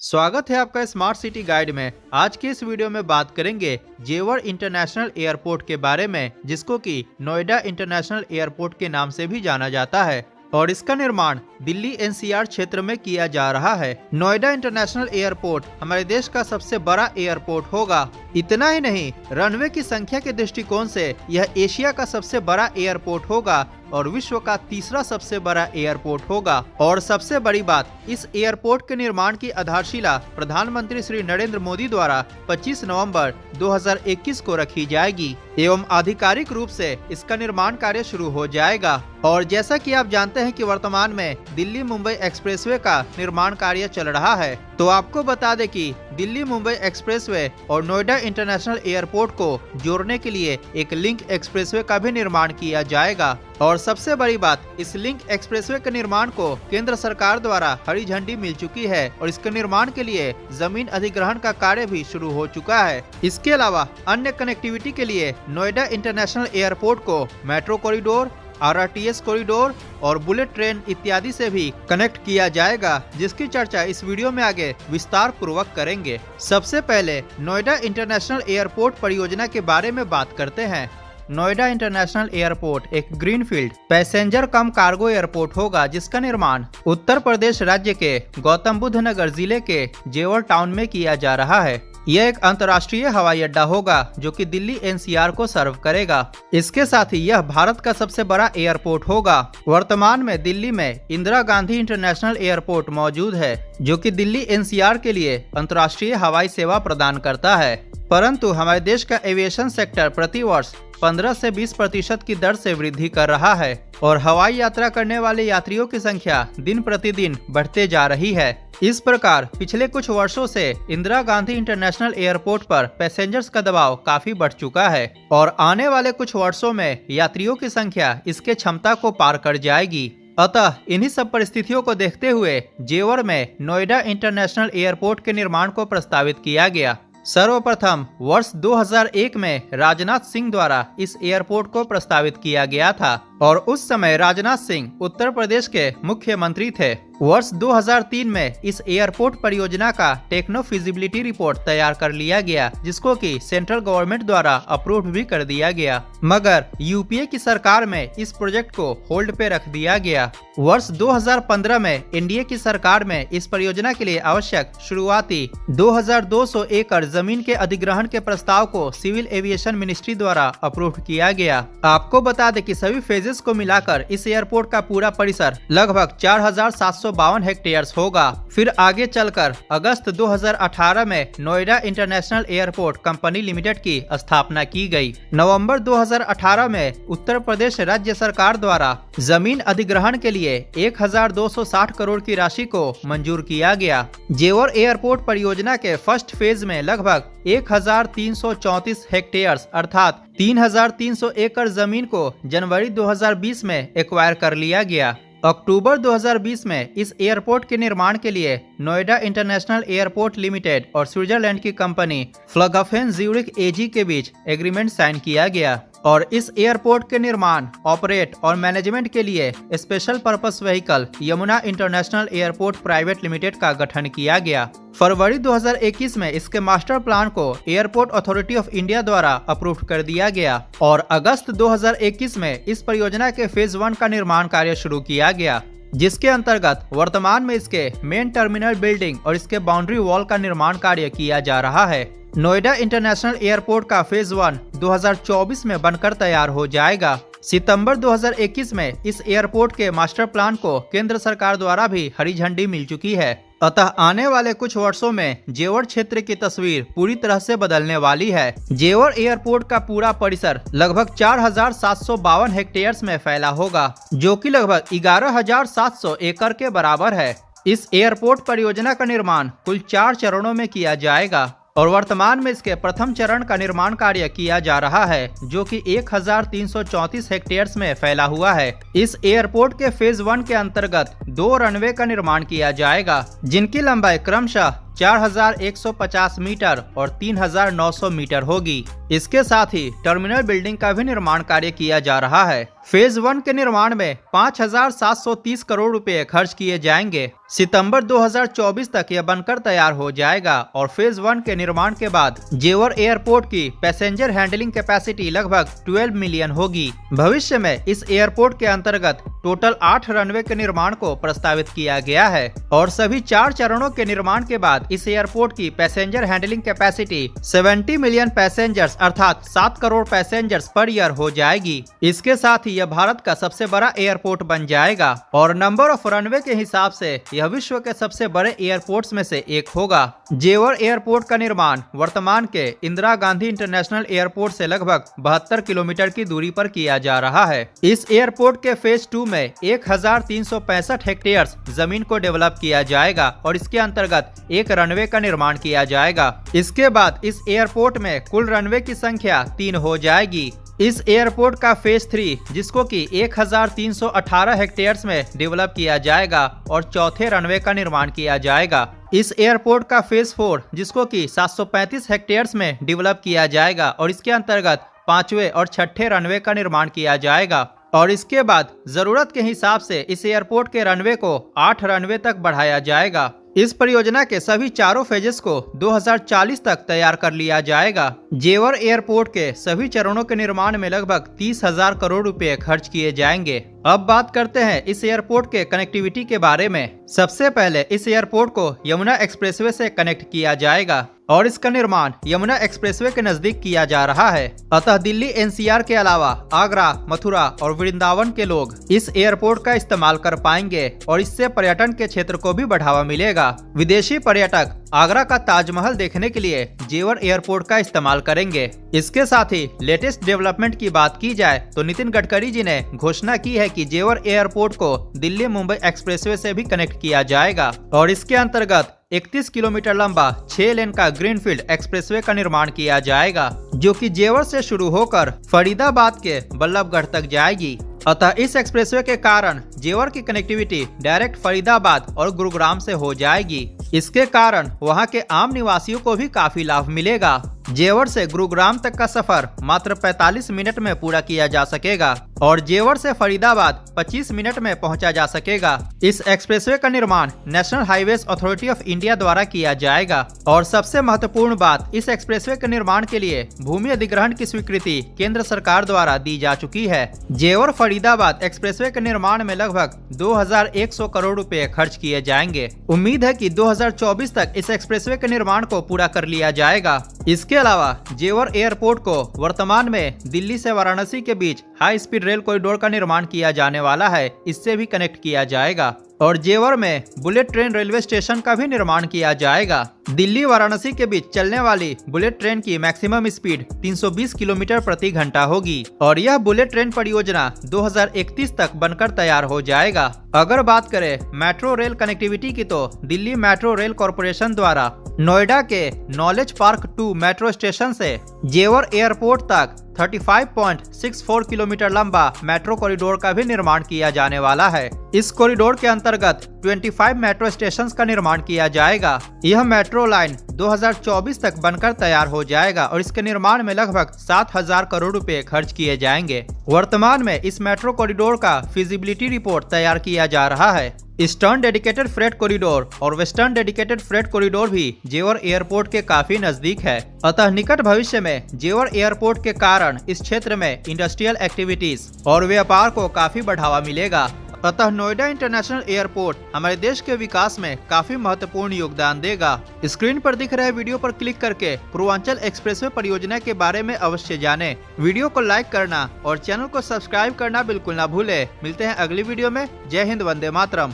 स्वागत है आपका स्मार्ट सिटी गाइड में। आज के इस वीडियो में बात करेंगे जेवर इंटरनेशनल एयरपोर्ट के बारे में, जिसको कि नोएडा इंटरनेशनल एयरपोर्ट के नाम से भी जाना जाता है और इसका निर्माण दिल्ली एनसीआर क्षेत्र में किया जा रहा है। नोएडा इंटरनेशनल एयरपोर्ट हमारे देश का सबसे बड़ा एयरपोर्ट होगा। इतना ही नहीं, रनवे की संख्या के दृष्टिकोण से यह एशिया का सबसे बड़ा एयरपोर्ट होगा और विश्व का तीसरा सबसे बड़ा एयरपोर्ट होगा। और सबसे बड़ी बात, इस एयरपोर्ट के निर्माण की आधारशिला प्रधानमंत्री श्री नरेंद्र मोदी द्वारा 25 नवंबर 2021 को रखी जाएगी एवं आधिकारिक रूप से इसका निर्माण कार्य शुरू हो जाएगा। और जैसा कि आप जानते हैं कि वर्तमान में दिल्ली मुंबई एक्सप्रेसवे का निर्माण कार्य चल रहा है, तो आपको बता दें कि दिल्ली मुंबई एक्सप्रेसवे और नोएडा इंटरनेशनल एयरपोर्ट को जोड़ने के लिए एक लिंक एक्सप्रेसवे का भी निर्माण किया जाएगा। और सबसे बड़ी बात, इस लिंक एक्सप्रेसवे के निर्माण को केंद्र सरकार द्वारा हरी झंडी मिल चुकी है और इसके निर्माण के लिए जमीन अधिग्रहण का कार्य भी शुरू हो चुका है। इसके अलावा अन्य कनेक्टिविटी के लिए नोएडा इंटरनेशनल एयरपोर्ट को मेट्रो कॉरिडोर, आरआरटीएस कॉरिडोर और बुलेट ट्रेन इत्यादि से भी कनेक्ट किया जाएगा, जिसकी चर्चा इस वीडियो में आगे विस्तार पूर्वक करेंगे। सबसे पहले नोएडा इंटरनेशनल एयरपोर्ट परियोजना के बारे में बात करते हैं। नोएडा इंटरनेशनल एयरपोर्ट एक ग्रीनफील्ड पैसेंजर कम कार्गो एयरपोर्ट होगा, जिसका निर्माण उत्तर प्रदेश राज्य के गौतम बुद्ध नगर जिले के जेवर टाउन में किया जा रहा है। यह एक अंतर्राष्ट्रीय हवाई अड्डा होगा जो कि दिल्ली एनसीआर को सर्व करेगा। इसके साथ ही यह भारत का सबसे बड़ा एयरपोर्ट होगा। वर्तमान में दिल्ली में इंदिरा गांधी इंटरनेशनल एयरपोर्ट मौजूद है, जो कि दिल्ली एनसीआर के लिए अंतर्राष्ट्रीय हवाई सेवा प्रदान करता है। परंतु हमारे देश का एविएशन सेक्टर प्रति वर्ष 15 से 20% की दर से वृद्धि कर रहा है और हवाई यात्रा करने वाले यात्रियों की संख्या दिन प्रतिदिन बढ़ते जा रही है। इस प्रकार पिछले कुछ वर्षों से इंदिरा गांधी इंटरनेशनल एयरपोर्ट पर पैसेंजर्स का दबाव काफी बढ़ चुका है और आने वाले कुछ वर्षों में यात्रियों की संख्या इसके क्षमता को पार कर जाएगी। अतः इन्हीं सब परिस्थितियों को देखते हुए जेवर में नोएडा इंटरनेशनल एयरपोर्ट के निर्माण को प्रस्तावित किया गया। सर्वप्रथम वर्ष 2001 में राजनाथ सिंह द्वारा इस एयरपोर्ट को प्रस्तावित किया गया था और उस समय राजनाथ सिंह उत्तर प्रदेश के मुख्यमंत्री थे। वर्ष 2003 में इस एयरपोर्ट परियोजना का टेक्नो फिजिबिलिटी रिपोर्ट तैयार कर लिया गया, जिसको कि सेंट्रल गवर्नमेंट द्वारा अप्रूव भी कर दिया गया, मगर यूपीए की सरकार में इस प्रोजेक्ट को होल्ड पे रख दिया गया। वर्ष 2015 में एनडीए की सरकार में इस परियोजना के लिए आवश्यक शुरुआती 2200 एकड़ जमीन के अधिग्रहण के प्रस्ताव को सिविल एविएशन मिनिस्ट्री द्वारा अप्रूव किया गया। आपको बता दें कि सभी फेजेस को मिलाकर इस एयरपोर्ट का पूरा परिसर लगभग 4752 हेक्टेयर्स होगा। फिर आगे चलकर अगस्त 2018 में Noida international airport company limited की स्थापना की गई। नवंबर 2018 में उत्तर प्रदेश राज्य सरकार द्वारा जमीन अधिग्रहण के लिए 1260 करोड़ की राशि को मंजूर किया गया। जेवर एयरपोर्ट परियोजना के फर्स्ट फेज में लगभग 1334 हेक्टेयर्स अर्थात 3300 एकड़ जमीन को जनवरी 2020 में एक्वायर कर लिया गया। अक्टूबर 2020 में इस एयरपोर्ट के निर्माण के लिए नोएडा इंटरनेशनल एयरपोर्ट लिमिटेड और स्विट्जरलैंड की कंपनी फ्लगफेन ज्यूरिख एजी के बीच एग्रीमेंट साइन किया गया और इस एयरपोर्ट के निर्माण, ऑपरेट और मैनेजमेंट के लिए special purpose vehicle Yamuna international airport private limited का गठन किया गया। फरवरी 2021 में इसके मास्टर प्लान को एयरपोर्ट अथॉरिटी ऑफ इंडिया द्वारा अप्रूव कर दिया गया और अगस्त 2021 में इस परियोजना के फेज 1 का निर्माण कार्य शुरू किया गया, जिसके अंतर्गत वर्तमान में इसके मेन टर्मिनल बिल्डिंग और इसके बाउंड्री वॉल का निर्माण कार्य किया जा रहा है। नोएडा इंटरनेशनल एयरपोर्ट का फेज 1 2024 में बनकर तैयार हो जाएगा। सितंबर 2021 में इस एयरपोर्ट के मास्टर प्लान को केंद्र सरकार द्वारा भी हरी झंडी मिल चुकी है। अतः आने वाले कुछ वर्षों में जेवर क्षेत्र की तस्वीर पूरी तरह से बदलने वाली है। जेवर एयरपोर्ट का पूरा परिसर लगभग 4752 हेक्टेयर्स में फैला होगा, जो कि लगभग 11700 एकड़ के बराबर है। इस एयरपोर्ट परियोजना का निर्माण कुल 4 चरणों में किया जाएगा और वर्तमान में इसके प्रथम चरण का निर्माण कार्य किया जा रहा है, जो कि 1334 हेक्टेयर्स में फैला हुआ है। इस एयरपोर्ट के फेज 1 के अंतर्गत 2 रनवे का निर्माण किया जाएगा, जिनकी लंबाई क्रमशः 4150 मीटर और 3900 मीटर होगी। इसके साथ ही टर्मिनल बिल्डिंग का भी निर्माण कार्य किया जा रहा है। फेज 1 के निर्माण में 5730 करोड़ रुपए खर्च किए जाएंगे। सितंबर 2024 तक यह बनकर तैयार हो जाएगा और फेज 1 के निर्माण के बाद जेवर एयरपोर्ट की पैसेंजर हैंडलिंग कैपेसिटी लगभग 12 मिलियन होगी। भविष्य में इस एयरपोर्ट के अंतर्गत टोटल 8 रनवे के निर्माण को प्रस्तावित किया गया है और सभी 4 चरणों के निर्माण के बाद इस एयरपोर्ट की passenger handling capacity 70 million passengers अर्थात 7 करोड़ पैसेंजर्स पर ईयर हो जाएगी। इसके साथ ही यह भारत का सबसे बड़ा एयरपोर्ट बन जाएगा और नंबर ऑफ रनवे के हिसाब से यह विश्व के सबसे बड़े एयरपोर्ट्स में से एक होगा। जेवर एयरपोर्ट का निर्माण वर्तमान के इंदिरा गांधी इंटरनेशनल एयरपोर्ट से लगभग 72 किलोमीटर की दूरी पर किया जा रहा है। इस एयरपोर्ट के फेज 2 में 1365 हेक्टेयर जमीन को डेवलप किया जाएगा और इसके अंतर्गत एक रनवे का निर्माण किया जाएगा। इसके बाद इस एयरपोर्ट में कुल रनवे की संख्या 3 हो जाएगी। इस एयरपोर्ट का फेज 3 जिसको कि 1318 हेक्टेयर्स में डेवलप किया जाएगा और चौथे रनवे का निर्माण किया जाएगा। इस एयरपोर्ट का फेज 4 जिसको कि 735 हेक्टेयर्स में डेवलप किया जाएगा और इसके अंतर्गत 5वें और 6ठे रनवे का निर्माण किया जाएगा और इसके बाद जरूरत के हिसाब से इस एयरपोर्ट के रनवे को 8 रनवे तक बढ़ाया जाएगा। इस परियोजना के सभी चारों फेजेस को 2040 तक तैयार कर लिया जाएगा। जेवर एयरपोर्ट के सभी चरणों के निर्माण में लगभग 30,000 करोड़ रुपए खर्च किए जाएंगे। अब बात करते हैं इस एयरपोर्ट के कनेक्टिविटी के बारे में। सबसे पहले इस एयरपोर्ट को यमुना एक्सप्रेसवे से कनेक्ट किया जाएगा और इसका निर्माण यमुना एक्सप्रेसवे के नजदीक किया जा रहा है। अतः दिल्ली एनसीआर के अलावा आगरा, मथुरा और वृंदावन के लोग इस एयरपोर्ट का इस्तेमाल कर पाएंगे और इससे पर्यटन के क्षेत्र को भी बढ़ावा मिलेगा। विदेशी पर्यटक आगरा का ताजमहल देखने के लिए जेवर एयरपोर्ट का इस्तेमाल करेंगे। इसके साथ ही लेटेस्ट डेवलपमेंट की बात की जाए तो नितिन गडकरी जी ने घोषणा की है कि जेवर एयरपोर्ट को दिल्ली मुंबई एक्सप्रेसवे से भी कनेक्ट किया जाएगा और इसके अंतर्गत 31 किलोमीटर लंबा 6 लेन का ग्रीनफील्ड एक्सप्रेसवे का निर्माण किया जाएगा जो कि जेवर से शुरू होकर फरीदाबाद के बल्लभगढ़ तक जाएगी। अतः इस एक्सप्रेसवे के कारण जेवर की कनेक्टिविटी डायरेक्ट फरीदाबाद और गुरुग्राम से हो जाएगी। इसके कारण वहां के आम निवासियों को भी काफी लाभ मिलेगा। जेवर से गुरुग्राम तक का सफर मात्र 45 मिनट में पूरा किया जा सकेगा और जेवर से फरीदाबाद 25 मिनट में पहुंचा जा सकेगा। इस एक्सप्रेसवे का निर्माण national highways authority of India द्वारा किया जाएगा और सबसे महत्वपूर्ण बात, इस एक्सप्रेसवे के निर्माण के लिए भूमि अधिग्रहण की स्वीकृति केंद्र सरकार द्वारा दी जा चुकी है। जेवर फरीदाबाद एक्सप्रेसवे के निर्माण में लगभग 2100 करोड़ रुपए खर्च किए जाएंगे। उम्मीद है कि 2024 तक इस एक्सप्रेसवे के निर्माण को पूरा कर लिया जाएगा। इसके अलावा जेवर एयरपोर्ट को वर्तमान में दिल्ली से वाराणसी के बीच हाई स्पीड रेल कॉरिडोर का निर्माण किया जाने वाला है, इससे भी कनेक्ट किया जाएगा और जेवर में बुलेट ट्रेन रेलवे स्टेशन का भी निर्माण किया जाएगा। दिल्ली वाराणसी के बीच चलने वाली बुलेट ट्रेन की मैक्सिमम स्पीड 320 किलोमीटर प्रति घंटा होगी और यह बुलेट ट्रेन परियोजना 2031 तक बनकर तैयार हो जाएगा। अगर बात करें मेट्रो रेल कनेक्टिविटी की तो दिल्ली मेट्रो रेल कॉरपोरेशन द्वारा नोएडा के नॉलेज पार्क 2 मेट्रो स्टेशन से जेवर एयरपोर्ट तक 35.64 किलोमीटर लंबा मेट्रो कॉरिडोर का भी निर्माण किया जाने वाला है। इस कॉरिडोर के अंतर्गत 25 मेट्रो स्टेशंस का निर्माण किया जाएगा। यह मेट्रो लाइन 2024 तक बनकर तैयार हो जाएगा और इसके निर्माण में लगभग 7,000 करोड़ रुपए खर्च किए जाएंगे। वर्तमान में इस मेट्रो कॉरिडोर का फिजिबिलिटी रिपोर्ट तैयार किया जा रहा है। ईस्टर्न डेडिकेटेड फ्रेट कॉरिडोर और वेस्टर्न डेडिकेटेड फ्रेट कॉरिडोर भी जेवर एयरपोर्ट के काफी नजदीक है। अतः निकट भविष्य में जेवर एयरपोर्ट के कारण इस क्षेत्र में इंडस्ट्रियल एक्टिविटीज और व्यापार को काफी बढ़ावा मिलेगा। अतः नोएडा इंटरनेशनल एयरपोर्ट हमारे देश के विकास में काफी महत्वपूर्ण योगदान देगा। स्क्रीन पर दिख रहे वीडियो पर क्लिक करके पूर्वांचल एक्सप्रेसवे परियोजना के बारे में अवश्य जानें। वीडियो को लाइक करना और चैनल को सब्सक्राइब करना बिल्कुल ना भूले। मिलते हैं अगली वीडियो में। जय हिंद, वंदे मातरम।